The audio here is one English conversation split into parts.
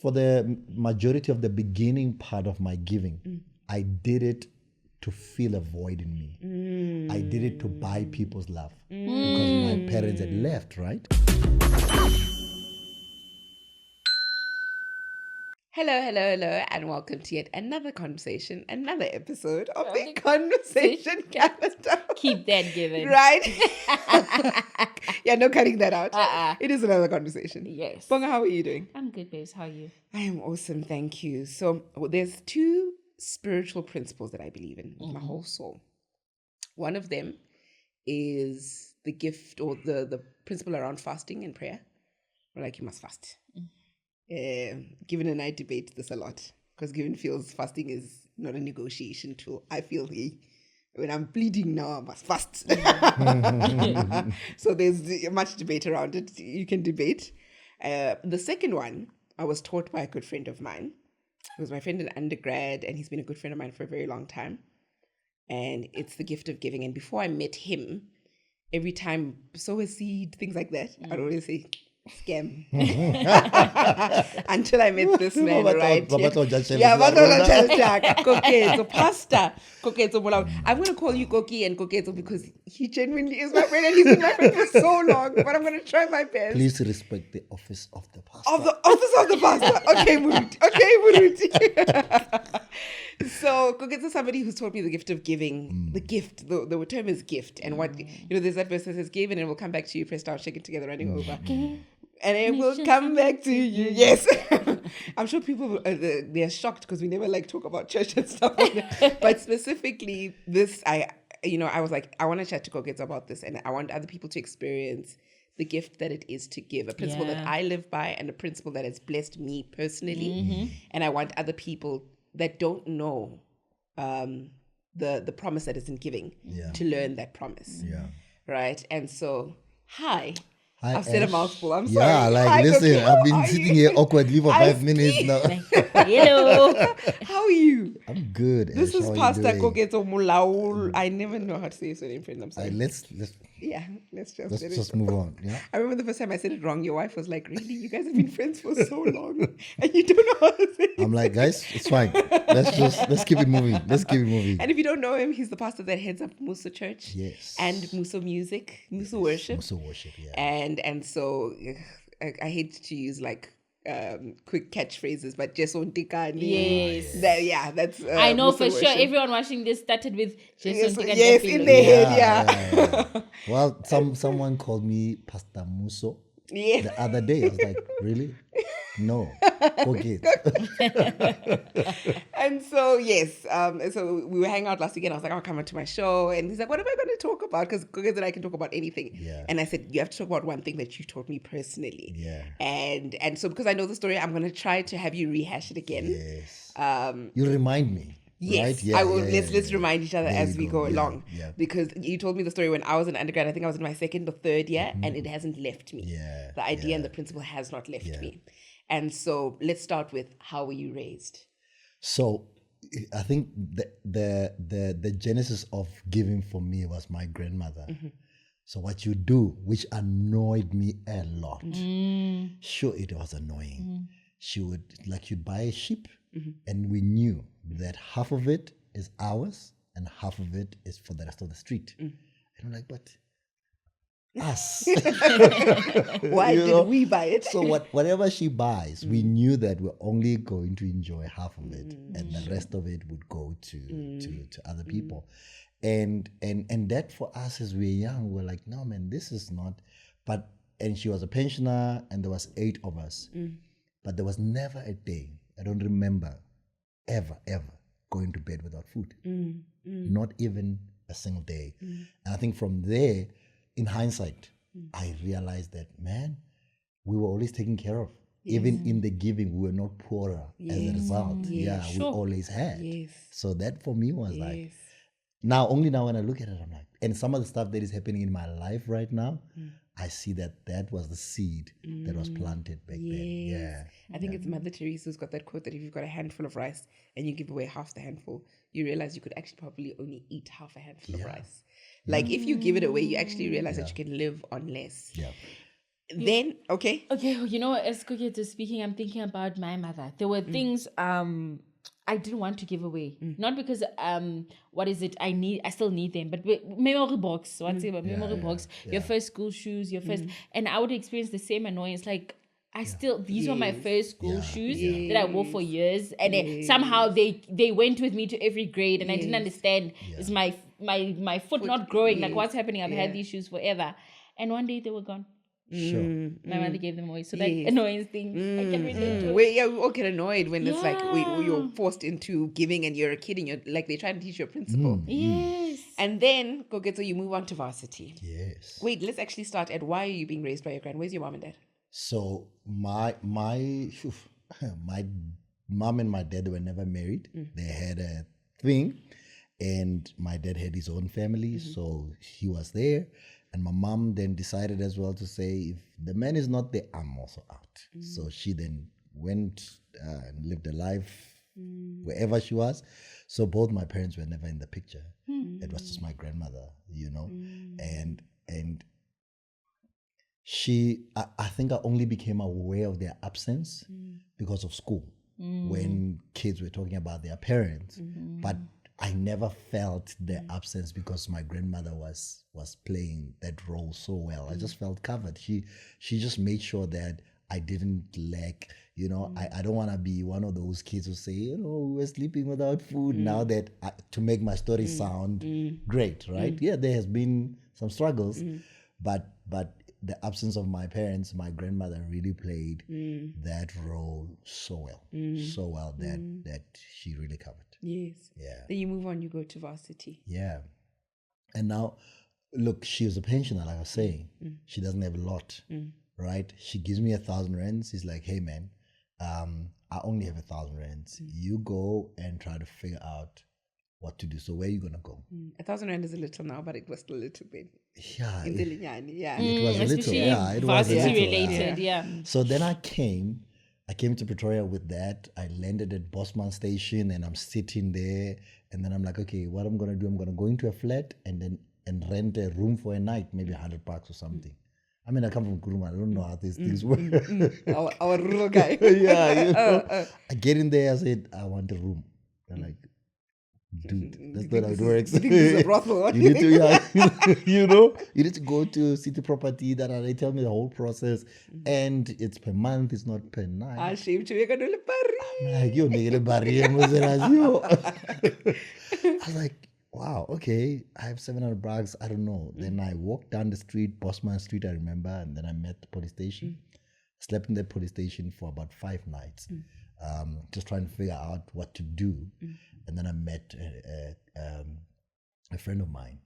for the majority of the beginning part of my giving, I did it to fill a void in me. I did it to buy people's love because my parents had left, right? Hello, and welcome to yet another conversation, another episode of the Conversation Calendar. Keep that given. Right? Yeah, no cutting that out. It is another conversation. Yes. Bonga, how are you doing? I'm good, babes. How are you? I am awesome, thank you. So there's two spiritual principles that I believe in with my whole soul. One of them is the gift or the principle around fasting and prayer. Like you must fast. Given and I debate this a lot because Given feels fasting is not a negotiation tool. I feel when I'm bleeding now, I must fast. So there's much debate around it. You can debate. The second one, I was taught by a good friend of mine. He was my friend in undergrad, and he's been a good friend of mine for a very long time. And it's the gift of giving. And before I met him, every time sow a seed, things like that, I'd always say, scam. Until I met this man, right? Koketso, pasta. Koketso, I'm going to call you Koki and Koketso because he genuinely is my friend and he's been my friend for so long, but I'm going to try my best. Please respect the office of the pastor. Of the office of the pastor. Okay, Muruti. So, Koketso is somebody who's taught me the gift of giving. The gift, the term is gift. And what, there's that verse that says, give and it will come back to you, pressed down, shake it together, running over. And it will come back to you. Yes. I'm sure people, they're shocked because we never talk about church and stuff like that. But specifically this, I was like, I want to chat to Koketso about this and I want other people to experience the gift that it is to give, a principle that I live by and a principle that has blessed me personally. And I want other people that don't know the promise that is in giving to learn that promise. Yeah. Right? And so, Hi, I've Ash. said a mouthful. I'm sorry. Yeah, Hi, listen, Koki, I've been how are sitting you? here awkwardly for 5 minutes now. Hello. How are you? I'm good. This Ash. is How are you Pastor doing? Koketso Mulaul. I never know how to say your name, friend. I'm sorry. Let's Let's just move on. Yeah. I remember the first time I said it wrong. Your wife was like, "Really? You guys have been friends for so long, and you don't know how to say it." I'm like, guys, it's fine. Let's keep it moving. Let's keep it moving. And if you don't know him, he's the pastor that heads up Muso Church. Yes. And Muso Music, Muso Worship. Muso worship, yeah. And so I hate to use quick catchphrases, but Jason Tikani. Yes. That's I know Muso for Worship. sure everyone watching this started with Jason Tika Yes, Dapilo. in their head, yeah. Well, someone called me Pastor Muso Yeah. the other day. I was like, really? No. Forget. And so, yes, so we were hanging out last weekend. I was like, I'll come to my show. And he's like, what am I going to talk about? Because Koketso and I can talk about anything. Yeah. And I said, you have to talk about one thing that you taught me personally. Yeah. And so because I know the story, I'm going to try to have you rehash it again. Yes. Um, You remind me. Yes, Right? Yeah, I will. yeah, Let's yeah. remind each other There as you we go. go Yeah, along. yeah. Because you told me the story when I was in undergrad. I think I was in my second or third year, and it hasn't left me. Yeah, The idea and yeah. the principle has not left Yeah. me. And so let's start with, how were you raised? So I think the genesis of giving for me was my grandmother. So what you do, which annoyed me a lot. Sure, it was annoying. She would, you'd buy a sheep, and we knew that half of it is ours and half of it is for the rest of the street. And I'm like, but us. Why You did know? we buy it? So whatever she buys, we knew that we're only going to enjoy half of it, and the rest of it would go to other people. And that for us as we were young, we're like, no man, this is not. And she was a pensioner, and there was 8 of us, but there was never a day, I don't remember ever going to bed without food. Not even a single day. And I think from there, in hindsight, I realized that, man, we were always taken care of. Even in the giving, we were not poorer as a result. Yeah, we Sure. always had. Yes. So that for me was like, Yes. only now when I look at it, I'm like, and some of the stuff that is happening in my life right now, I see that was the seed that was planted back then. Yeah. I think it's Mother Teresa who's got that quote that if you've got a handful of rice and you give away half the handful, you realize you could actually probably only eat half a handful of rice. Like if you give it away, you actually realize that you can live on less. Yeah. Then, okay. Okay, you know, as Koket is speaking, I'm thinking about my mother. There were things I didn't want to give away. Not because what is it? I still need them, but memory box. What's it? Memory box. Your first school shoes, your first, and I would experience the same annoyance. Like I still, these were my first school shoes that I wore for years, and somehow they went with me to every grade, and I didn't understand. Is my foot not growing? Like what's happening? I've had these shoes forever, and one day they were gone. Sure. My mother gave them away. So that annoyance thing, I can relate to it. We all get annoyed when it's like you're forced into giving and you're a kid and you're like they try to teach you a principle. Yes. And then Kogetso, you move on to varsity. Yes. Wait, let's actually start at why are you being raised by your grand? Where's your mom and dad? So my mom and my dad were never married. They had a thing, and my dad had his own family, so he was there. And my mom then decided as well to say, if the man is not there, I'm also out. So she then went and lived a life wherever she was. So both my parents were never in the picture. It was just my grandmother, and she, I think I only became aware of their absence because of school, when kids were talking about their parents. But I never felt their absence because my grandmother was playing that role so well. I just felt covered. She just made sure that I didn't lack. I don't want to be one of those kids who say, we were sleeping without food. Now that to make my story sound great, right? Yeah, there has been some struggles, but the absence of my parents, my grandmother really played that role so well that she really covered. Yes. Yeah. Then you move on, you go to varsity. Yeah. And now, look, she was a pensioner, like I was saying. She doesn't have a lot, right? She gives me 1,000 rands. She's like, hey, man, I only have 1,000 rands. You go and try to figure out what to do. So where are you going to go? 1,000 rand is a little now, but it was a little bit. Yeah. It was a little. Especially Yeah, it was a varsity little. related, yeah. So then I came to Pretoria with that. I landed at Bosman Station and I'm sitting there. And then I'm like, okay, what I'm going to do, I'm going to go into a flat and rent a room for a night, maybe $100 or something. I mean, I come from Kuruma. I don't know how these things work. Our rural guy. Yeah, I get in there, I said, I want a room. They're like, dude, that's not how it works. This is a brothel. You need to, you need to go to City Property. That they tell me the whole process, and it's per month. It's not per night. I'm like, yo, nigga, barrier, I was like, wow, okay, I have $700. I don't know. Then I walked down the street, Bosman Street, I remember, and then I met the police station. Slept in the police station for about 5 nights, just trying to figure out what to do. And then I met a friend of mine,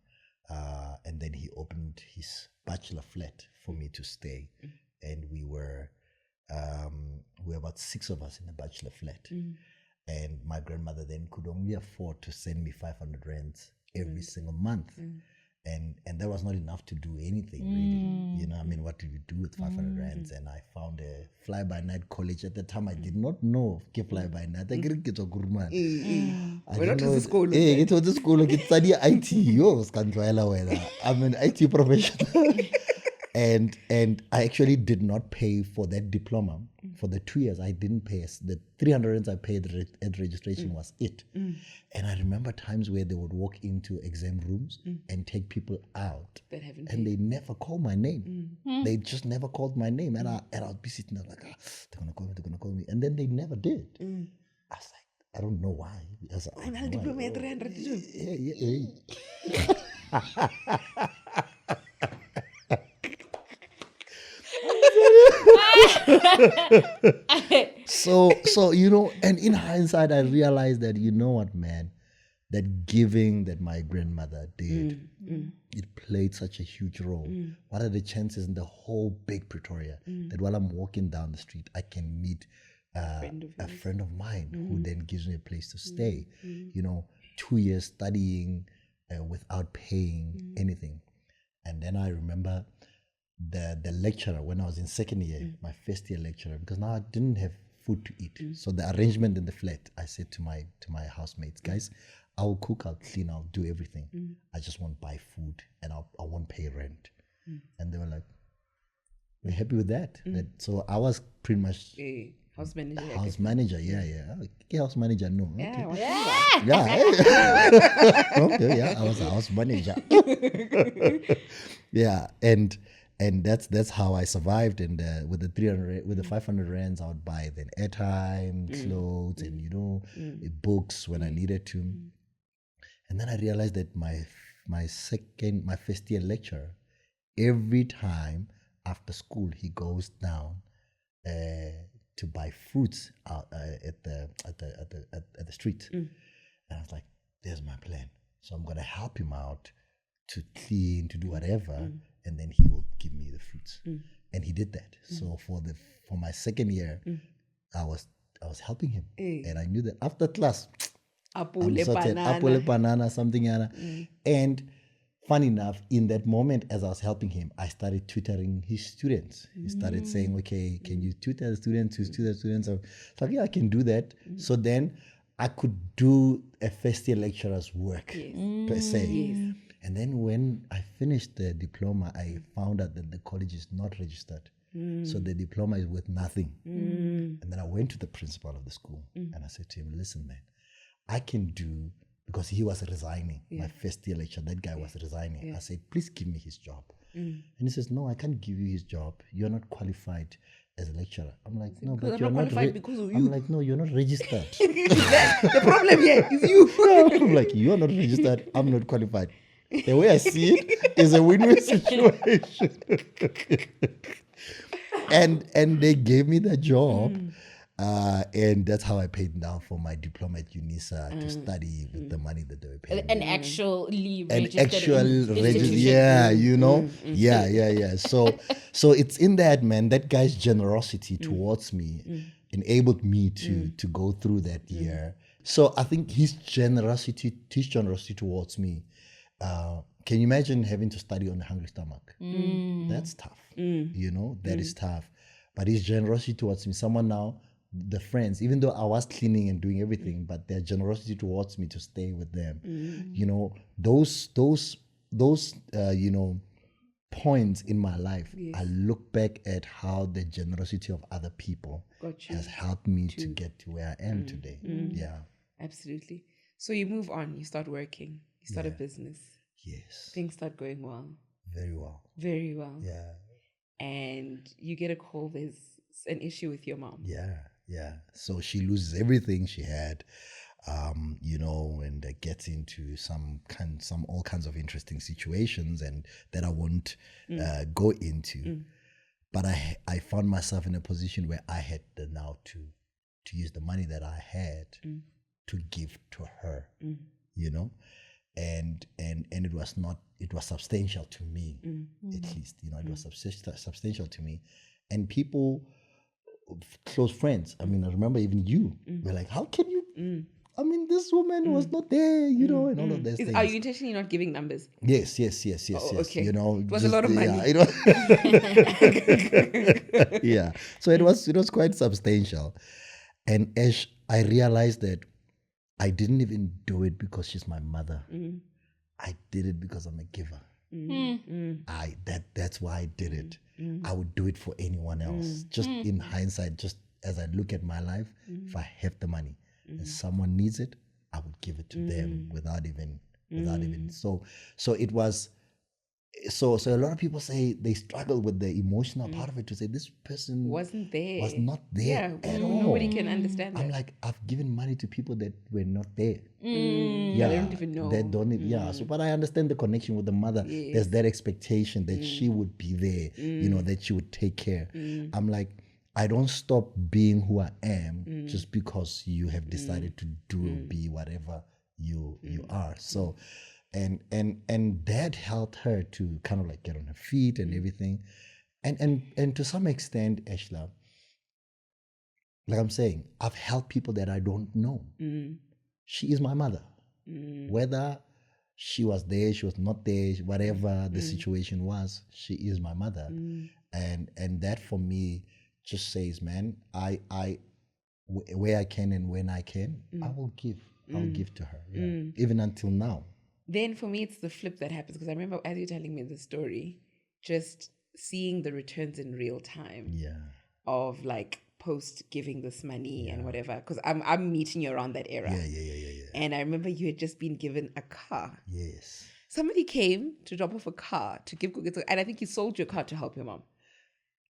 and then he opened his bachelor flat for me to stay. And we were about 6 of us in the bachelor flat. And my grandmother then could only afford to send me 500 rands every single month. And that was not enough to do anything, really. I mean, what do you do with 500 rands? And I found a fly-by-night college. At the time, I did not know fly-by-night. I didn't get a good man. We're not to school. Hey, it was the school. I study IT. Yo, I'm an IT professional. And I actually did not pay for that diploma. For the 2 years, I didn't pay. The 300 rands I paid at registration was it. And I remember times where they would walk into exam rooms and take people out. And they never called my name. They just never called my name. And I'll be sitting there like, they're going to call me. And then they never did. I was like, I don't know why. I'm not a diploma at 300. So and in hindsight, I realized that, you know what, man, that giving that my grandmother did, it played such a huge role. What are the chances in the whole big Pretoria that while I'm walking down the street, I can meet a friend of mine who then gives me a place to stay? 2 years studying without paying anything. And then I remember the lecturer when I was in second year, my first year lecturer, because now I didn't have food to eat. So the arrangement in the flat, I said to my housemates, guys, I'll cook, I'll clean, I'll do everything. I just won't buy food and I won't pay rent. And they were like, we're happy with that. So I was pretty much House manager. I house guess. manager. Yeah. Okay, house manager. No. Yeah, Okay. what's Yeah. Okay. Yeah. I was a house manager. Yeah. And that's how I survived. And with the 300, with the 500 rands, I would buy then airtime, clothes, and books when I needed to. And then I realized that my first year lecturer, every time after school, he goes down to buy fruits out at the street. And I was like, there's my plan. So I'm gonna help him out to clean, to do whatever, and then he will give me the fruits. And he did that. So for my second year, I was helping him, and I knew that after class, I'm sorted. Apple, banana, something. And funny enough, in that moment, as I was helping him, I started tutoring his students. He started saying, okay, can you tutor the students? I was like, yeah, I can do that. So then I could do a first year lecturer's work per se. And then when I finished the diploma, I found out that the college is not registered. So the diploma is worth nothing. And then I went to the principal of the school and I said to him, listen, man, I can do, because he was resigning, my first year lecturer, that guy was resigning. I said, please give me his job. And he says, no, I can't give you his job. You're not qualified as a lecturer. I'm like, no, but you're not qualified because of you. I'm like, no, you're not registered. The problem here is you. I'm like, you're not registered. I'm not qualified. The way I see it is a win-win situation. and they gave me the job. And that's how I paid down for my diploma at UNISA to study with the money that they were paying. An actually An registered actual institution. yeah, yeah. So it's in that, man. That guy's generosity towards me enabled me to go through that year. So I think his generosity towards me. Can you imagine having to study on a hungry stomach? That's tough. That is tough. But his generosity towards me, someone now, the friends, even though I was cleaning and doing everything, but their generosity towards me to stay with them, those points in my life, I look back at how the generosity of other people has helped me to get to where I am today. Yeah. Absolutely. So you move on, you start working, you start a business. Yes. Things start going well. Very well. Very well. Yeah. And you get a call, there's an issue with your mom. Yeah. So she loses everything she had, and gets into all kinds of interesting situations, and that I won't go into. But I found myself in a position where I had now to use the money that I had to give to her, and it was substantial to me, at least, it was substantial to me, and people, close friends, I remember even you were like, how can you, this woman was not there, and all of those things. Are you intentionally not giving numbers? Yes. Okay. It was a lot of money. Yeah. So it was quite substantial. And as I realized that I didn't even do it because she's my mother. I did it because I'm a giver. That's why I did it. I would do it for anyone else. Just in hindsight, just as I look at my life, if I have the money and someone needs it, I would give it to them without even. So it was. So a lot of people say they struggle with the emotional part of it, to say this person was not there at all. Nobody can understand that. I'm like, I've given money to people that were not there. They don't even know. They don't even, So, but I understand the connection with the mother. Yes. There's that expectation that she would be there, that she would take care. I'm like, I don't stop being who I am just because you have decided to be whatever you are. So, and that helped her to kind of like get on her feet and everything. And to some extent, Ashla, like I'm saying, I've helped people that I don't know. She is my mother. Whether she was there, she was not there, whatever the situation was, she is my mother. And that for me just says, man, I where I can and when I can, I will give. I'll give to her. Yeah. Even until now. Then for me, it's the flip that happens, because I remember as you're telling me the story, just seeing the returns in real time Yeah. of like post giving this money and whatever, because I'm meeting you around that era. Yeah. And I remember you had just been given a car. Yes. Somebody came to drop off a car to give Gugetso, and I think you sold your car to help your mom.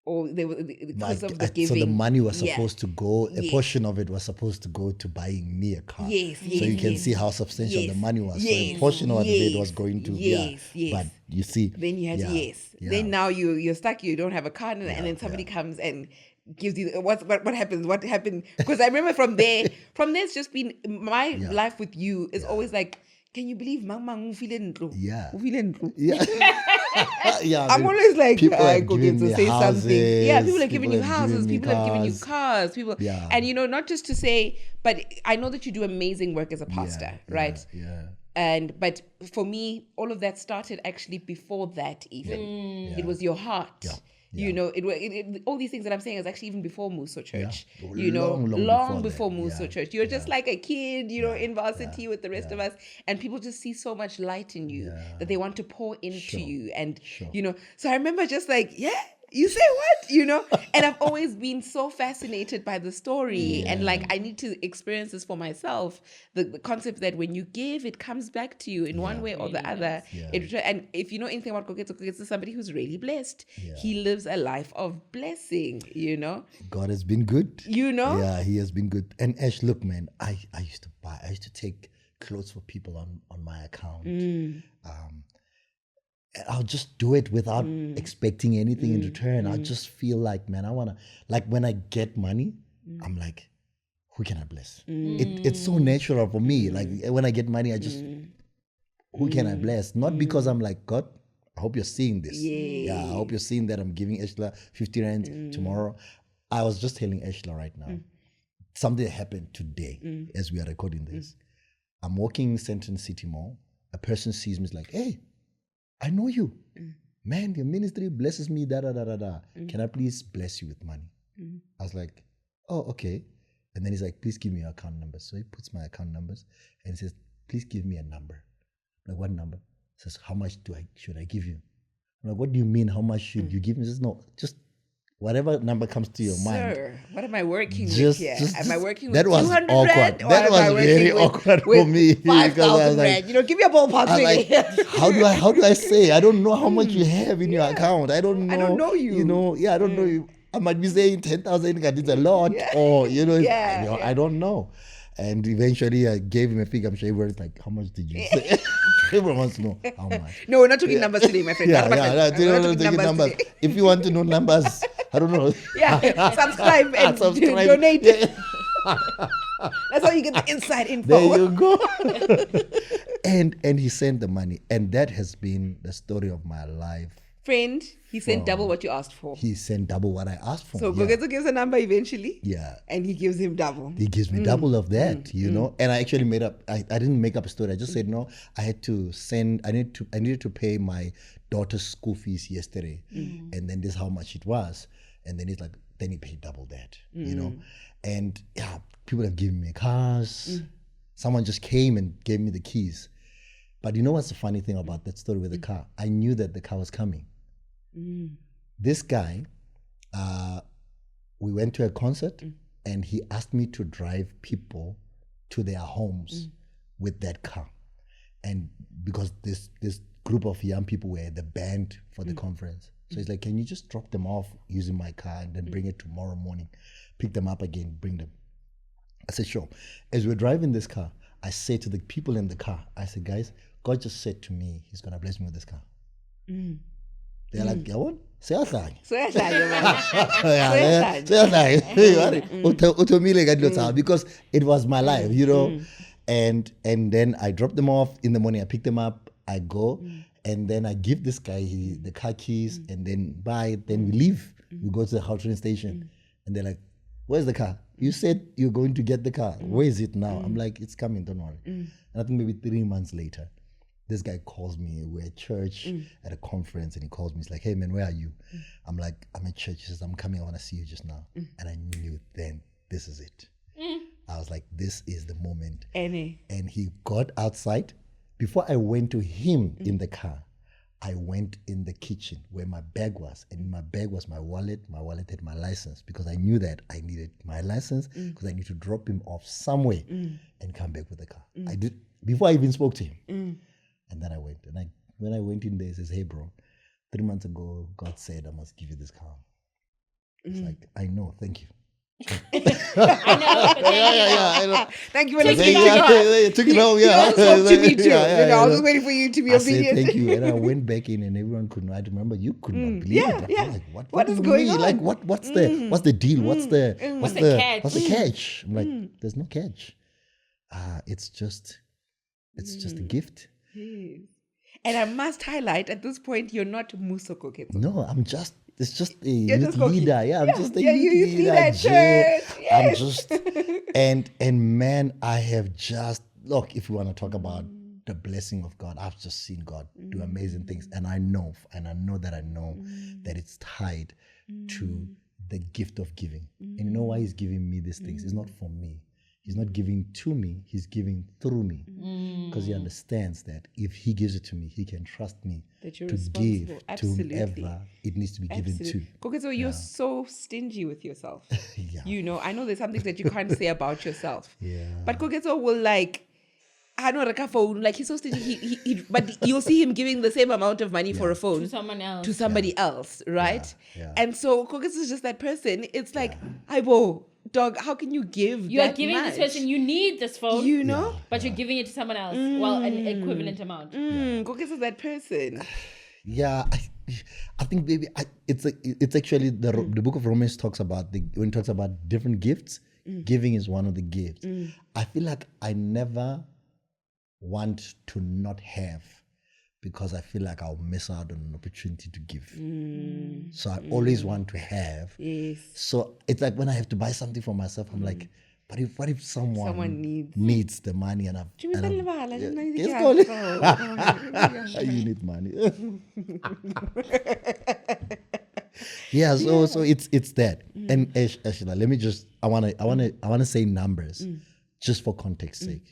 Or they were because of the giving. So the money was Yeah. supposed to go, a Yes. portion of it was supposed to go to buying me a car. Yes, So you can see how substantial the money was. So a portion of it was going to, yes. But you see. Then you had yeah. Then now you're stuck. You don't have a car, and then somebody comes and gives you what happens? What happened? Because I remember from there, it's just been my life with you is always like, can you believe Mama Yeah. Yeah. Yeah. I'm always like, people I have go given get to me say something. Yeah, people are giving you have houses, given me people have given you cars. cars, people. Yeah. And not just to say, but I know that you do amazing work as a pastor, right? Yeah. But for me, all of that started actually before that even. Yeah. It was your heart. Yeah. All these things that I'm saying is actually even before Muso Church. Yeah. Long before that. Muso Yeah. Church. You're just like a kid, in varsity with the rest of us, and people just see so much light in you that they want to pour into you, and So I remember just like, you say what? And I've always been so fascinated by the story, and like I need to experience this for myself. The concept that when you give, it comes back to you in one way or the other. Yeah. And if you know anything about Kogetso is somebody who's really blessed. He lives a life of blessing. God has been good. Yeah, He has been good. And Ash, look, man, I used to take clothes for people on my account. I'll just do it without expecting anything in return. I just feel like, man, I want to, like when I get money, I'm like, who can I bless? It's so natural for me. Like when I get money, I just, who can I bless? Not because I'm like, God, I hope you're seeing this. Yeah, I hope you're seeing that I'm giving Ashla 50 rand tomorrow. I was just telling Ashla right now, something happened today as we are recording this. I'm walking in Central City Mall. A person sees me, is like, hey, I know you. Man, your ministry blesses me, da da da da da. Can I please bless you with money? I was like, oh, okay. And then he's like, please give me your account number. So he puts my account numbers and he says, please give me a number. I'm like, what number? He says, how much should I give you? I'm like, what do you mean? How much should you give me? He says, no, just whatever number comes to your mind. Sir, what am I working with here? Am I working with that was 200 awkward. rand? Or That am was I working very with, awkward for with me. because I 5,000 was like, rand? Give me a ballpark I'm figure. like, how do I say? I don't know how much you have in your account. I don't know. I don't know you. I don't know you. I might be saying 10,000 it's a lot, or I don't know. And eventually, I gave him a figure. I'm sure everyone's like, "How much did you say?" Everyone wants to know how much. No, we're not talking numbers today, my friend. Yeah, We're not talking numbers. today. If you want to know numbers, I don't know. Subscribe and donate. That's how you get the inside info. There you go. and he sent the money, and that has been the story of my life. Friend, he sent double what you asked for. He sent double what I asked for. So Gogetso gives a number eventually. Yeah. And he gives him double. He gives me double of that, And I actually made up. I didn't make up a story. I just said no. I had to send. I needed to pay my daughter's school fees yesterday, and then this is how much it was. And then it's like, then he paid double that, And people have given me cars. Someone just came and gave me the keys. But you know what's the funny thing about that story with the car? I knew that the car was coming. This guy, we went to a concert and he asked me to drive people to their homes with that car. And because this group of young people were the band for the conference. So he's like, can you just drop them off using my car and then bring it tomorrow morning, pick them up again, bring them. I said, sure. As we're driving this car, I say to the people in the car, I said, guys, God just said to me, he's going to bless me with this car. They're like, yeah, what? Because it was my life, And then I drop them off in the morning. I pick them up. I go, and then I give this guy the car keys, and then Then we leave. We go to the Hall train station, and they're like, "Where's the car? You said you're going to get the car. Where is it now?" I'm like, "It's coming. Don't worry." And I think maybe 3 months later, this guy calls me. We're at church at a conference, and he calls me. He's like, "Hey man, where are you?" I'm like, "I'm at church." He says, "I'm coming. I want to see you just now." And I knew then this is it. I was like, "This is the moment." And he got outside. Before I went to him in the car, I went in the kitchen where my bag was, and in my bag was my wallet. My wallet had my license because I knew that I needed my license because I need to drop him off somewhere and come back with the car. I did before I even spoke to him. And then I went, and when I went in there, he says, "Hey, bro, 3 months ago, God said I must give you this car." It's like, I know, thank you. I know, but I know. Thank you for Take listening it to out. God. Took it home, yeah. You spoke to me too. Yeah, I was I just know. waiting for you to be I said obedient. thank you, and I went back in, and everyone could not. I remember you could not believe Yeah, it. yeah. I'm like, What do is you going mean? on? Like, what's the deal? What's the catch? What's the catch? I'm like, there's no catch. It's just a gift. Yes. And I must highlight at this point, you're not Musoko Ketso. No, it's just a You're youth just cocky. leader. Yeah, I'm just a yeah, youth youth leader at Jay. church. I'm Yes. just and man, I have just look. If we want to talk about the blessing of God, I've just seen God do amazing things, and I know that it's tied to the gift of giving. And you know why He's giving me these things? It's not for me. He's not giving to me, He's giving through me. Because He understands that if He gives it to me, He can trust me That you're to responsible. give Absolutely. to whoever it needs to be given to. Kokezo, you're so stingy with yourself. Yeah. You know, I know there's something that you can't say about yourself. Yeah. But Kokezo will like, I know like a phone, like he's so stingy. He but you'll see him giving the same amount of money for a phone to someone else. to somebody else, right? Yeah. And so Kokezo is just that person. It's like, Aibo, dog, how can you give You are that giving much? this person, you need this phone, You know? but you're giving it to someone else. Well, an equivalent amount. Kokezo is that person. Yeah, I think maybe it's actually the book of Romans talks about when it talks about different gifts. Giving is one of the gifts. I feel like I never want to not have because I feel like I'll miss out on an opportunity to give. So I always want to have. Yes. So it's like when I have to buy something for myself, I'm like, what if someone needs the money and I've You you need money. Yeah, so it's that. And Ashila, let me just I wanna say numbers just for context sake.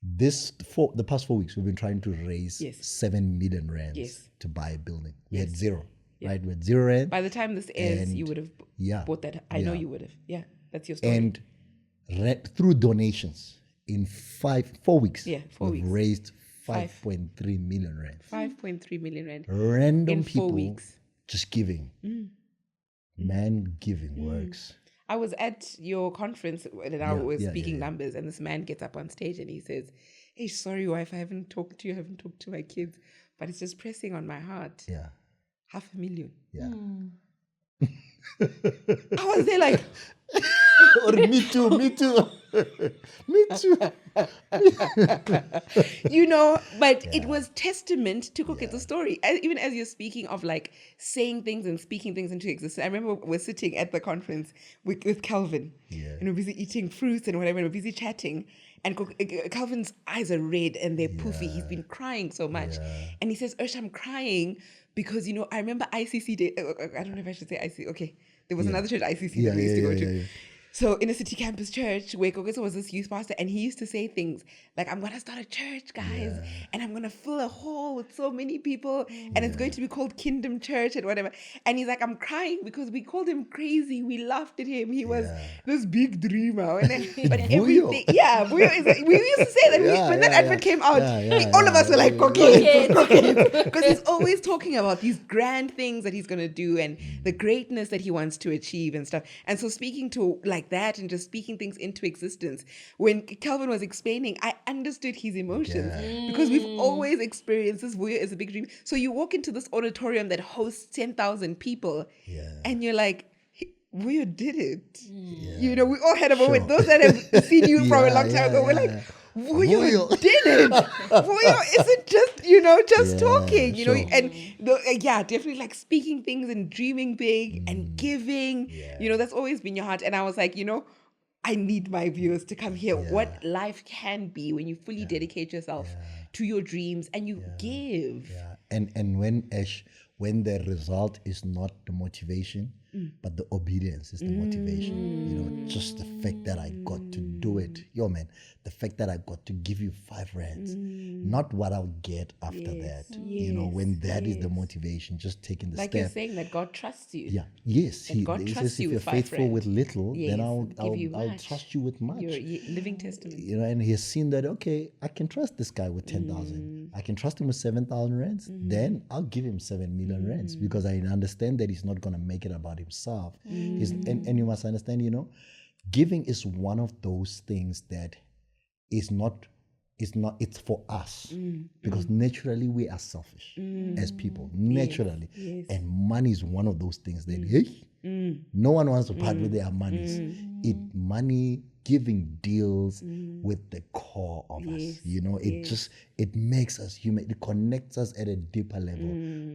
The past 4 weeks we've been trying to raise 7 million rands to buy a building. We had zero. Right? We had 0 rand. By the time this airs, you would have bought that. I know you would have. Yeah, that's your story. And through donations in 4 weeks, 4 we've weeks. raised 5.3 million rand. 5.3 million rand. Random in people 4 weeks. just giving. Man, giving works. I was at your conference and I was speaking numbers, and this man gets up on stage and he says, "Hey, sorry, wife, I haven't talked to you, I haven't talked to my kids, but it's just pressing on my heart. Yeah. 500,000. Yeah. I was there like, Or me too. Me too. you know, but it was testament to Koket's story. Even as you're speaking of like saying things and speaking things into existence. I remember we're sitting at the conference with Calvin, and we're busy eating fruits and whatever, and we're busy chatting. And Calvin's eyes are red and they're poofy. He's been crying so much. And he says, "Ursh, I'm crying because, you know, I remember ICC day. I don't know if I should say ICC. Okay. There was another church, ICC, that we used to go to. So Inner City Campus Church, where Kokeso was this youth pastor, and he used to say things like, "I'm going to start a church, guys, and I'm going to fill a hall with so many people, and it's going to be called Kingdom Church and whatever." And he's like, "I'm crying because we called him crazy. We laughed at him. He was this big dreamer." And then, but everything, Buyo is, we used to say that when that advert came out, all of us were like, Kokeso. Because he's always talking about these grand things that he's going to do and the greatness that he wants to achieve and stuff. And so speaking to like that and just speaking things into existence, when Calvin was explaining, I understood his emotions because we've always experienced this. Vuyo is a big dream. So you walk into this auditorium that hosts 10,000 people and you're like, Vuyo did it. You know, we all had a moment. Those that have seen you from a long time ago, we're like, Vuyo did it. Vuyo isn't just, you know, just talking, you know, and definitely like speaking things and dreaming big and giving, you know, that's always been your heart. And I was like, you know, I need my viewers to come hear what life can be when you fully dedicate yourself to your dreams and you give. And when the result is not the motivation, but the obedience is the motivation. You know, just the fact that I got to do it. Yo, man, the fact that I got to give you 5 rands, not what I'll get after that. You know, when that is the motivation, just taking the Like step. you're saying that God trusts you. Yeah. Yes. That God he trusts says, you if you're with 5 faithful rand. with little, Yes, then give you I'll much. trust you with much. You're a living testament. You know, and he has seen that, okay, I can trust this guy with 10,000. I can trust him with 7,000 rands. Then I'll give him 7 million rands because I understand that he's not going to make it about himself. And you must understand, you know, giving is one of those things that is not, it's for us because naturally we are selfish as people, naturally. Yes. And money is one of those things that, hey, no one wants to part with their monies. Money giving deals with the core of us. You know, it makes us human. It connects us at a deeper level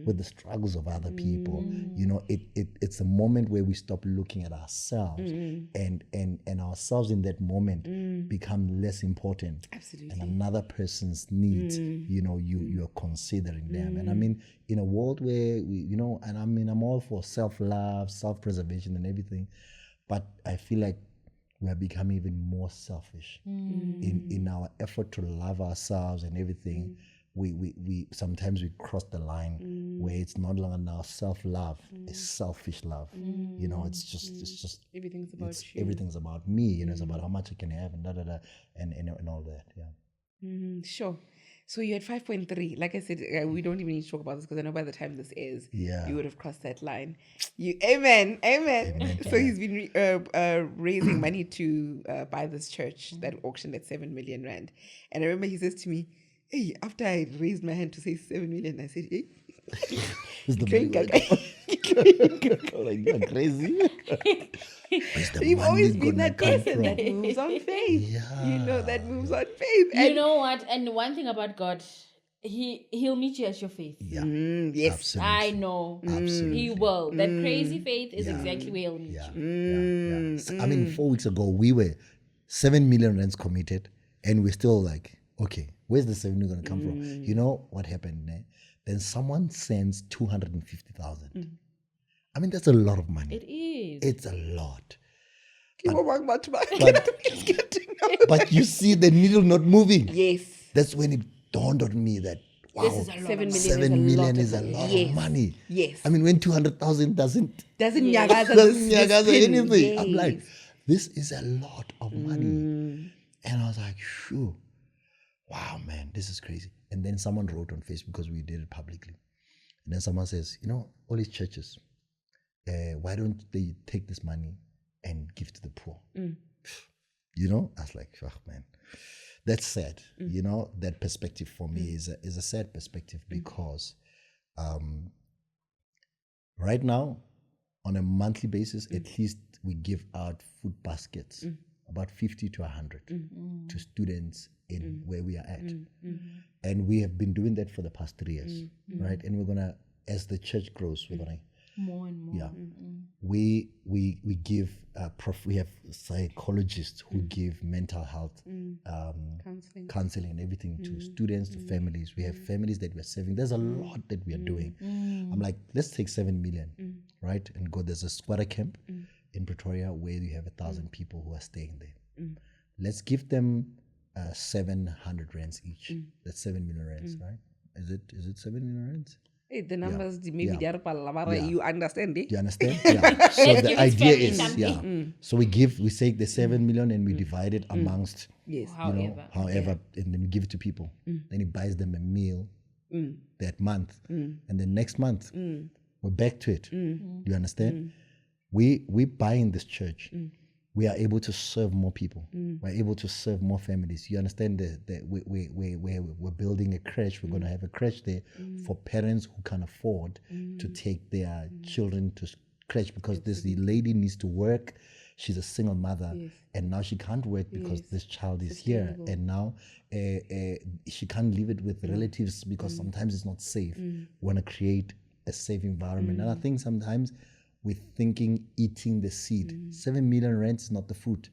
with the struggles of other people. You know, it's a moment where we stop looking at ourselves and ourselves in that moment become less important. Absolutely. And another person's needs, you know, you're considering them. And I mean, in a world where we, you know, and I mean, I'm all for self-love, self-preservation and everything, but I feel like we are becoming even more selfish in our effort to love ourselves and everything. We sometimes we cross the line where it's not longer now self-love, it's selfish love. You know, it's just Everything's about you. everything's about me. You know, it's about how much I can have and and all that. Yeah. Sure. So you're at 5.3. Like I said, we don't even need to talk about this because I know by the time this is, Yeah. you would have crossed that line. Amen. So he's been raising money to buy this church that auctioned at 7 million rand. And I remember he says to me, hey, after I raised my hand to say 7 million, I said, hey, Is the Drink, money like, you're crazy. Where's the you've money always been gonna that come person from? that moves on faith. Yeah. You know, that moves on faith. You know what? And one thing about God, he'll meet you at your faith. Yeah. Yes. Absolutely. I know. Absolutely. He will. That crazy faith is exactly where he'll meet Yeah. you. Yeah. So, I mean, 4 weeks ago, we were 7 million rands committed, and we're still like, okay, where's the 7 million going to come from? You know what happened? Eh? Then someone sends 250,000. I mean, that's a lot of money. It is. It's a lot. But you see the needle not moving. Yes. That's when it dawned on me that, wow, This is a lot 7 million, 7 million is a money. lot Yes. of money. Yes. I mean, when 200,000 doesn't nyagaza nyagaza this anything. pin. I'm like, Yes. this is a lot of money. And I was like, shoo, wow, man, this is crazy. And then someone wrote on Facebook because we did it publicly. And then someone says, you know, all these churches, why don't they take this money and give to the poor? You know, I was like, oh, man, that's sad. You know, that perspective for me is a sad perspective because right now, on a monthly basis, at least we give out food baskets, about 50 to 100 to students in where we are at. And we have been doing that for the past 3 years, right? And we're going to, as the church grows, we're going to, more and more. yeah. We give we have psychologists who give mental health counseling and everything to students, to families. We have families that we're serving. There's a lot that we are doing. I'm like, let's take 7 million, right? And go. There's a squatter camp in Pretoria where you have 1,000 people who are staying there. Let's give them 700 rands each. That's 7 million rands, right? Is it 7 million rands? Hey, the numbers maybe Yeah. they are palabra, Yeah. you understand it? Do you understand? Yeah. So Let's the give each idea family is, something. So we say the 7 million and we divide it amongst, Yes. however, and then we give it to people. Then he buys them a meal that month, and then next month we're back to it. Do you understand? We buy in this church. We are able to serve more people. We're able to serve more families. You understand that we're building a crèche. We're going to have a crèche there for parents who can afford to take their children to crèche because this lady needs to work. She's a single mother, and now she can't work because this child is here, and now she can't leave it with relatives because sometimes it's not safe. We want to create a safe environment, and I think sometimes we're thinking eating the seed. 7 million rand is not the fruit.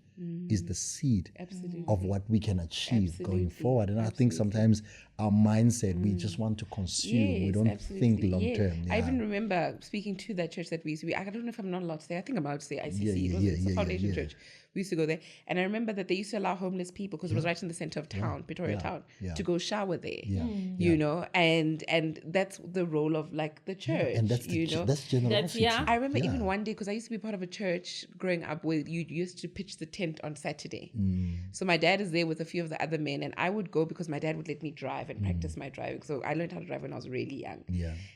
is the seed Absolutely. of what we can achieve going Absolutely. forward. And I think sometimes our mindset, we just want to consume. we don't think long term. I even remember speaking to that church that we used to be. I don't know if I'm not allowed to say. I think I'm allowed to say ICC. It's a foundation church. We used to go there, and I remember that they used to allow homeless people, because it was right in the center of town, Pretoria town, to go shower there. You know, and that's the role of like the church. And that's that's generosity. I remember even one day, because I used to be part of a church growing up where you used to pitch the tent on Saturday. So my dad is there with a few of the other men, and I would go because my dad would let me drive and practice my driving. So I learned how to drive when I was really young.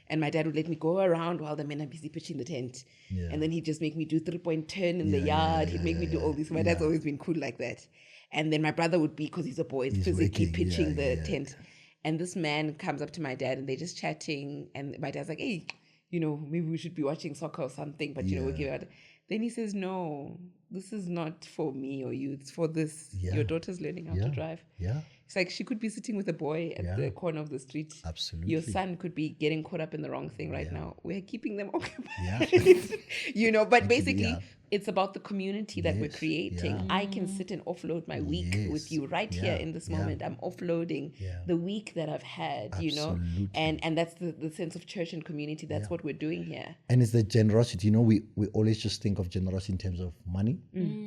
And my dad would let me go around while the men are busy pitching the tent. And then he'd just make me do 3-point turn in the yard. He'd make me do all this. My dad's always been cool like that. And then my brother would be, because he's a boy, physically pitching the tent. And this man comes up to my dad and they're just chatting. And my dad's like, hey, you know, maybe we should be watching soccer or something. But, you know, we'll give it. Then he says, no, this is not for me or you. It's for this. Your daughter's learning how to drive. It's like she could be sitting with a boy at the corner of the street. Absolutely. Your son could be getting caught up in the wrong thing right now. We're keeping them occupied. You know, but basically it's about the community that we're creating. I can sit and offload my week with you right here in this moment. I'm offloading the week that I've had, you know, and that's the sense of church and community. That's what we're doing here. And it's the generosity. You know, we always just think of generosity in terms of money,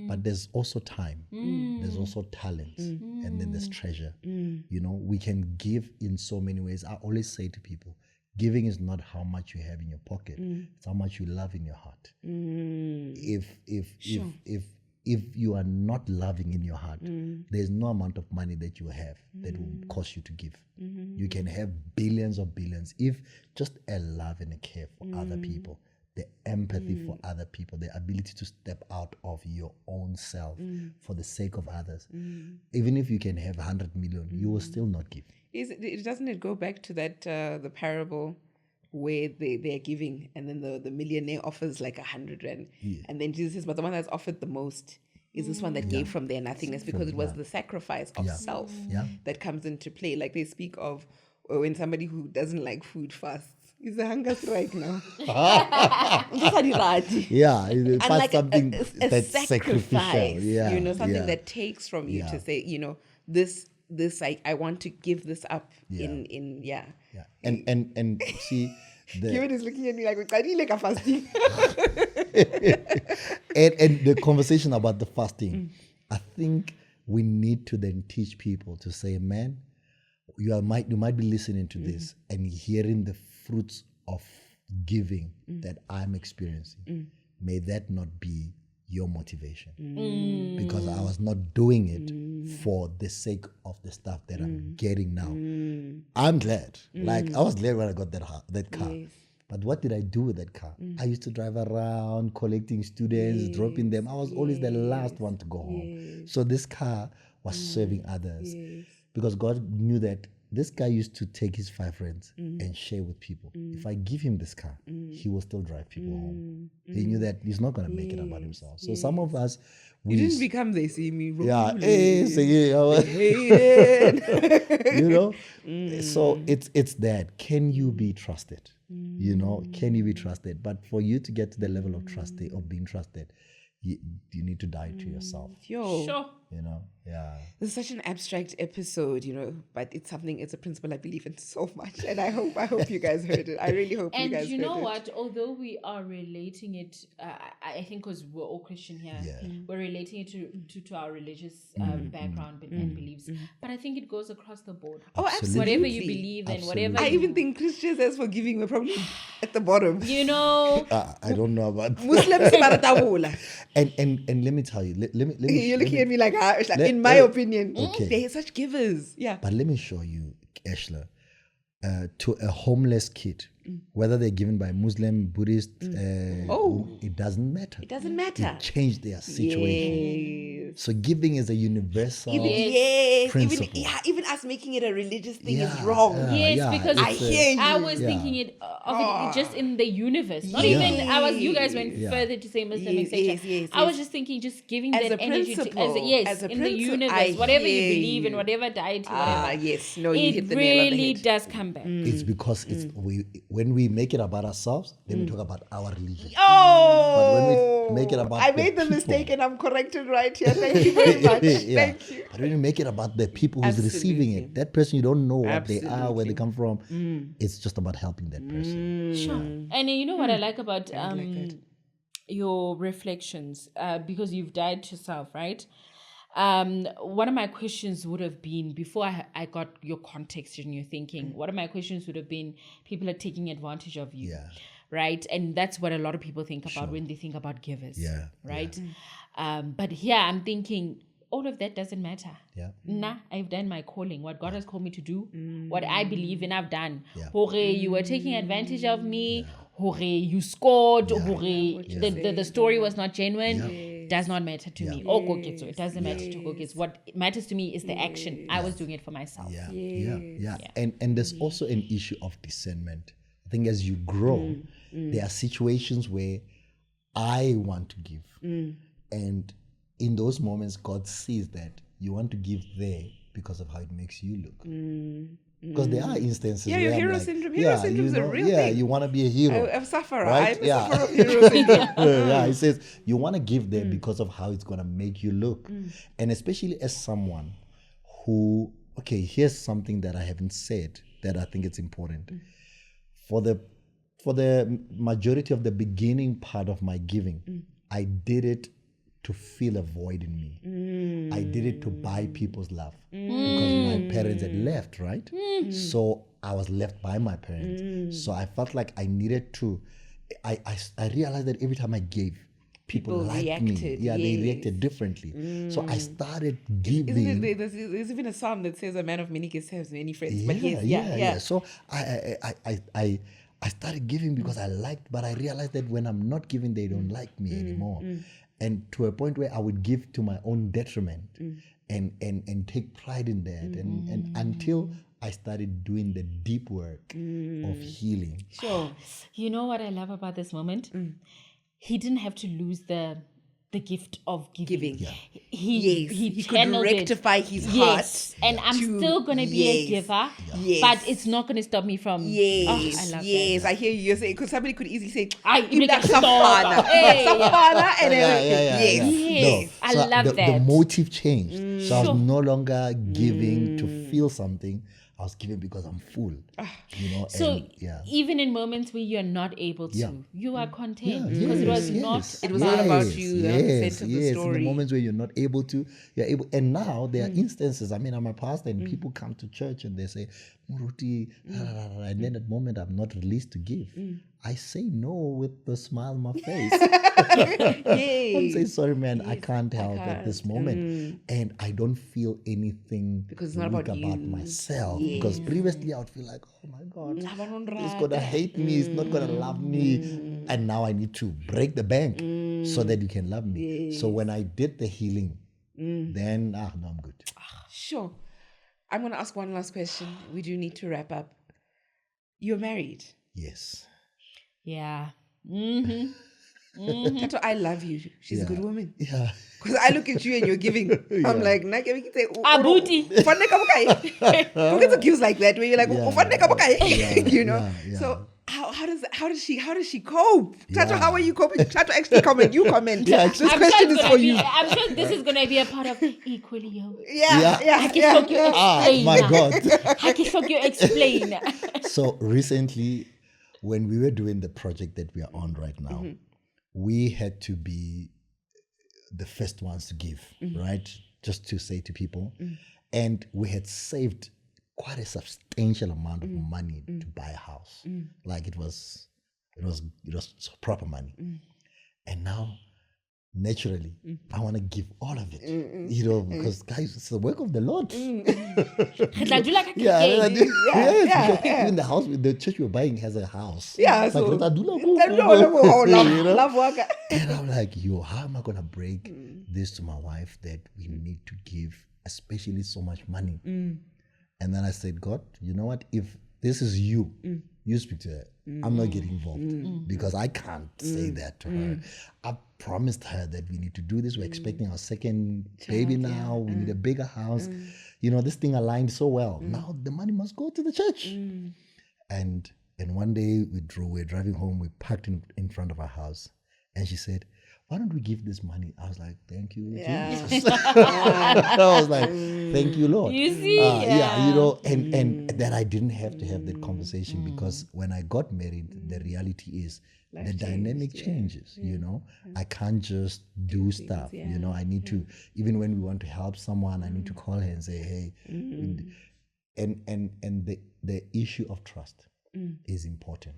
but there's also time. There's also talent, and then there's treasure. You know, we can give in so many ways. I always say to people, giving is not how much you have in your pocket; it's how much you love in your heart. If you are not loving in your heart, there's no amount of money that you have that will cost you to give. You can have billions of billions if just a love and a care for other people, the empathy for other people, the ability to step out of your own self for the sake of others. Even if you can have 100 million, you will still not give. Doesn't it go back to that the parable where they're giving, and then the millionaire offers like 100 rand, and then Jesus says, but the one that's offered the most is this one that gave from their nothingness, because it was the sacrifice of self that comes into play. Like they speak of when somebody who doesn't like food fasts. It's a hunger strike now. It's like something that's sacrifice, sacrificial. You know, something that takes from you to say, you know, this I want to give this up in And see, Kevin is looking at me like a fasting. and the conversation about the fasting, I think we need to then teach people to say, man, you might be listening to this and hearing the fruits of giving that I'm experiencing. May that not be your motivation, because I was not doing it for the sake of the stuff that I'm getting now. I'm glad. Like I was glad when I got that car. Yes. But what did I do with that car? I used to drive around collecting students, dropping them. I was always the last one to go home. So this car was serving others, because God knew that this guy used to take his 5 friends and share with people. If I give him this car, he will still drive people home. He knew that he's not going to make it about himself. So some of us, you didn't become they see me. You know. So it's that. Can you be trusted? You know, can you be trusted? But for you to get to the level of being trusted, you need to die to yourself. Sure. You know, This is such an abstract episode, you know, but it's a principle I believe in so much, and I hope you guys heard it. I really hope you guys heard it. And you know what? Although we are relating it, I think because we're all Christian here, we're relating it to our religious background and beliefs. But I think it goes across the board. Oh, absolutely. Whatever you believe in, whatever. I even think Christians, as forgiving, we're probably at the bottom. You know, I don't know about Muslims. and let me tell you. Let me. You're looking at me like, in my opinion, they're such givers. Yeah. But let me show you, Ashla, to a homeless kid, whether they're given by Muslim, Buddhist, it doesn't matter. It doesn't matter. It changed their situation. So giving is a universal principle. Even us making it a religious thing is wrong. Because I hear you. I was thinking of it just in the universe. Not even you guys went further to say Muslim, etc. I was just thinking, just giving as that energy in the universe, whatever you believe in, whatever deity, whatever. You hit the nail on the really head. does come back. It's because it's when we make it about ourselves, then we talk about our religion. Oh, But when we make it about I the made the people- mistake and I'm corrected right here. Thank you very much. Yeah. Thank you. But when you make it about the people who's receiving Absolutely. it, that person you don't know what they are, where Absolutely. they come from. It's just about helping that person. Sure. And you know what I like about like that. your reflections, because you've died yourself, right? One of my questions would have been, before I got your context and your thinking, one of my questions would have been, people are taking advantage of you. Yeah. Right? And that's what a lot of people think about when they think about givers. Yeah, Right? But here I'm thinking, all of that doesn't matter. Yeah. Nah, I've done my calling. What God has called me to do, what I believe in, I've done. Yeah. Hore, you were taking advantage of me. Hore, you scored. Hore, the story was not genuine. Does not matter to me. Oh, Koketso, it doesn't matter to Koketso. What matters to me is the action. I was doing it for myself. Yeah. And there's also an issue of discernment. I think as you grow, there are situations where I want to give. And in those moments, God sees that you want to give there because of how it makes you look. Because there are instances Yeah, where your I'm hero like, syndrome. Hero syndrome is a real thing. you want to be a hero. I'm a sufferer. Right? I'm a Yeah. sufferer of hero syndrome. Yeah, he says you want to give there because of how it's going to make you look. And especially as someone who, okay, here's something that I haven't said that I think it's important. For the majority of the beginning part of my giving, I did it to fill a void in me. I did it to buy people's love because my parents had left, right? So I was left by my parents. So I felt like I needed to, I realized that every time I gave, people liked me. reacted, Yeah, they yes. reacted differently. So I started giving. Isn't it, there's even a psalm that says a man of many gifts has many friends. But yes, So I started giving because I liked, but I realized that when I'm not giving, they don't like me anymore. And to a point where I would give to my own detriment and take pride in that. And until I started doing the deep work of healing. Sure. You know what I love about this moment? He didn't have to lose the gift of giving. Giving. He He could channeled it. rectify his Yes, heart. and I'm to- still gonna be a yes, giver, yes. but it's not gonna stop me from. Yes, I love yes, that. I hear you saying, because somebody could easily say, Ay, "You like stop." Safana." Hey, Safana, and then, Yes. yes. I So love the that. motive changed. So I Sure. was no longer giving to feel something. I was giving because I'm full. You know, So and even in moments where you're not able to, Yeah. you are content Yeah, because it was yes, not. It was not about yes, you, that was the Yes, center of the yes. In story. the moments where you're not able to, you're able. And now there are instances. I mean, I'm a pastor, and people come to church and they say, "Muruti," and then at the moment I'm not released to give. I say no with a smile on my face. I say, "Sorry, man, I can't help at this moment," and I don't feel anything Because it's not weak about you. myself. Because previously I would feel like, "Oh my God, Labanonrata. he's gonna hate me, he's not gonna love me," and now I need to break the bank so that you can love me. So when I did the healing, then no, I'm good. Sure. I'm going to ask one last question. We do need to wrap up. You're married. Yes. Yeah. Tato, I love you. She's a good woman. Yeah. Because I look at you and you're giving. I'm like, "Nah, can we say, Abuti. Ufane ka bokae?" Don't get accused like that where you're like, Yeah. "Ufane ka bokae?" You know? Yeah. So how does she cope? Tato, Yeah. how are you coping? Tato, actually comment. You comment. Yeah, This actually- question is for you. I'm sure this is gonna be a part of equally yo. Yeah. I can talk you explain. My God. I can talk you explain. So recently, when we were doing the project that we are on right now, we had to be the first ones to give, right? Just to say to people. And we had saved quite a substantial amount of money to buy a house. Like it was proper money. And now, naturally, I want to give all of it, you know, because guys, it's the work of the Lord. Yeah. Yes, even the house, the church we're buying has a house. Yeah, Like, so- Rotadula, you know? Love worker. And I'm like, how am I gonna break this to my wife that we need to give, especially so much money? And then I said, God, you know what? If this is you, you speak to her. I'm not getting involved because I can't say that to her. I promised her that we need to do this. We're expecting our second baby now. We need a bigger house. You know, this thing aligned so well. Now the money must go to the church. And And one day we're driving home, we parked in front of our house, and she said, "Why don't we give this money?" I was like, "Thank you, Jesus." I was like, "Thank you, Lord." You see? You know, and that I didn't have to have that conversation because when I got married, the reality is the dynamic changes. You know, I can't just do stuff. You know, I need to, even when we want to help someone, I need to call her and say, "Hey," and the issue of trust is important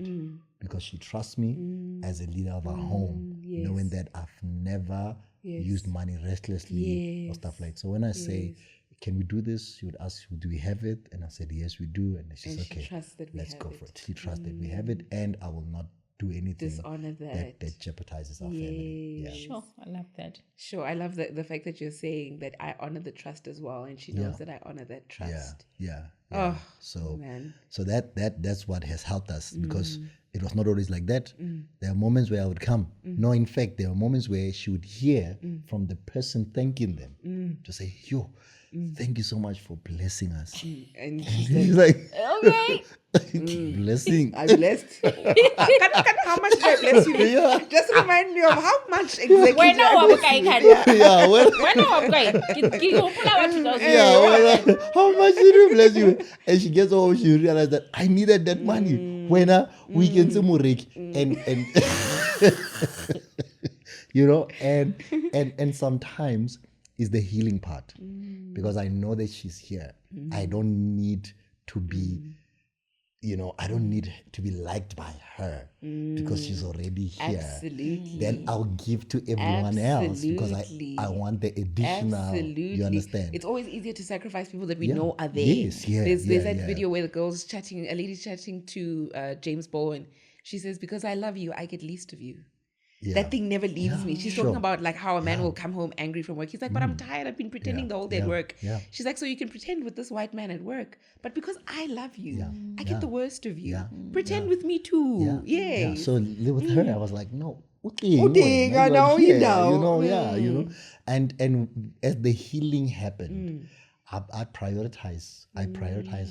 because she trusts me as a leader of our home, knowing that I've never used money restlessly or stuff like that. So when I say, "Can we do this?" She would ask, "Do we have it?" And I said, "Yes, we do." And she said, "Okay, let's go for it." She trusts that we have it, and I will not do anything Dishonor that jeopardizes our family. Yeah. Sure, I love that. Sure, I love the fact that you're saying that I honor the trust as well, and she knows that I honor that trust. Yeah. Oh, So man. so that's what has helped us because it was not always like that. There are moments where I would come. No, in fact, there are moments where she would hear from the person thanking them to say, "Yo, thank you so much for blessing us." And He's like, Okay. "Blessing." I'm blessed. How much did I bless you? Yeah. Just remind me of how much exactly When did I bless you? Yeah, well, how much did you bless you? And she gets home, she realized that I needed that money when we can say Murek and you know, and sometimes is the healing part because I know that she's here. I don't need to be, you know, I don't need to be liked by her because she's already here. Absolutely. Then I'll give to everyone else because I want the additional. Absolutely. You understand? It's always easier to sacrifice people that we know are there. Yes, There's that video where the girl's chatting, a lady's chatting to James Bowen. She says, "Because I love you, I get least of you." Yeah. That thing never leaves me. She's Sure. talking about like how a man will come home angry from work. He's like, "But I'm tired. I've been pretending the whole day at work." Yeah. She's like, "So you can pretend with this white man at work, but because I love you, I get the worst of you. Pretend with me too." Yeah. So with her, I was like, "No, okay, I know, you know. you know, and as the healing happened. I prioritize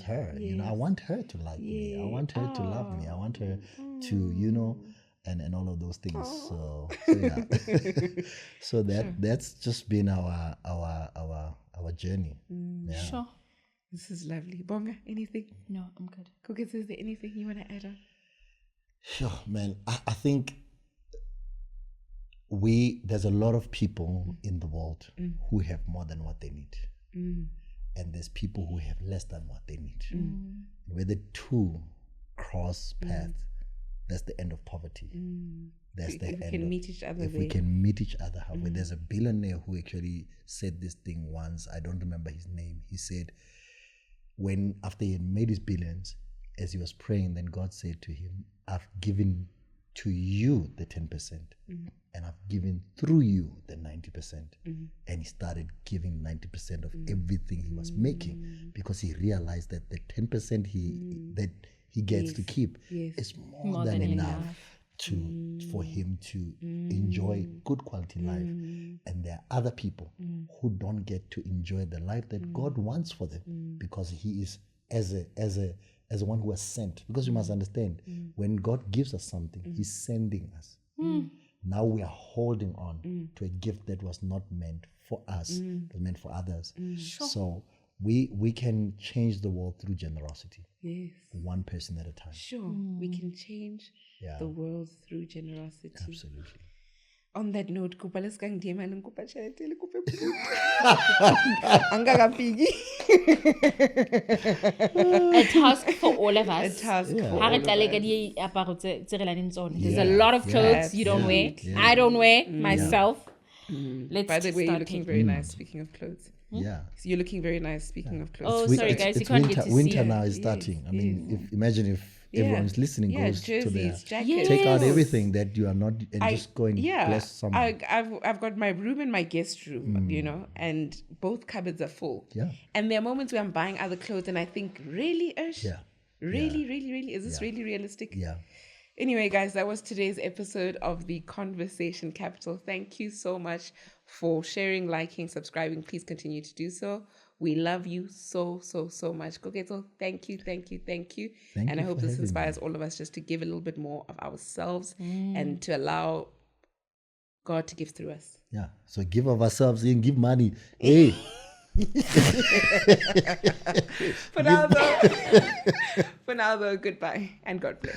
her. You know, I want her to like me. I want her to love me. I want her to, you know, and all of those things. So yeah. So that's just been our journey. Yeah. Sure. This is lovely. Bonga, anything? No, I'm good. Cookies, is there anything you want to add on? Sure, man. I think there's a lot of people in the world who have more than what they need. And there's people who have less than what they need. Where the two cross paths, that's the end of poverty. That's the end. If we can meet each other. If we can meet each other halfway. There's a billionaire who actually said this thing once. I don't remember his name. He said, when after he had made his billions, as he was praying, then God said to him, "I've given to you the 10%, and I've given through you the 90%. And he started giving 90% of everything he was making because he realized that the 10% that he gets to keep is more than enough for him to enjoy good quality life. And there are other people who don't get to enjoy the life that God wants for them because he is as one who has sent. Because you must understand, when God gives us something, he's sending us. Now we are holding on to a gift that was not meant for us, but meant for others. Sure. So we can change the world through generosity. Yes. One person at a time. Sure. We can change the world through generosity. Absolutely. On that note, kupa lesikang DM and kupa charity le kupa angakafiki. A task for all of us. A task for Ha all re of tlale us. ka diaparo tse re nang le tsone. There's a lot of clothes you don't wear. I don't wear myself. Let's By the way, you're start looking it. very nice. Speaking of clothes, Yeah. so you're looking very nice. Speaking of clothes, Oh, sorry guys, you can't get to winter see. now is starting. I mean, imagine if everyone is listening goes to their jerseys, jackets. take out Yes. everything that you are not and just go and bless someone. I've got my room and my guest room, you know, and both cupboards are full. Yeah. And there are moments where I'm buying other clothes and I think, really, Ush? Yeah. Really, really, is this really realistic? Yeah. Anyway, guys, that was today's episode of the Conversation Capital. Thank you so much for sharing, liking, subscribing. Please continue to do so. We love you so, so, so much. Koketo, thank you. Thank And you I hope for this having inspires me. all of us just to give a little bit more of ourselves and to allow God to give through us. Yeah. So give of ourselves and give money. Hey. For now, though, goodbye and God bless.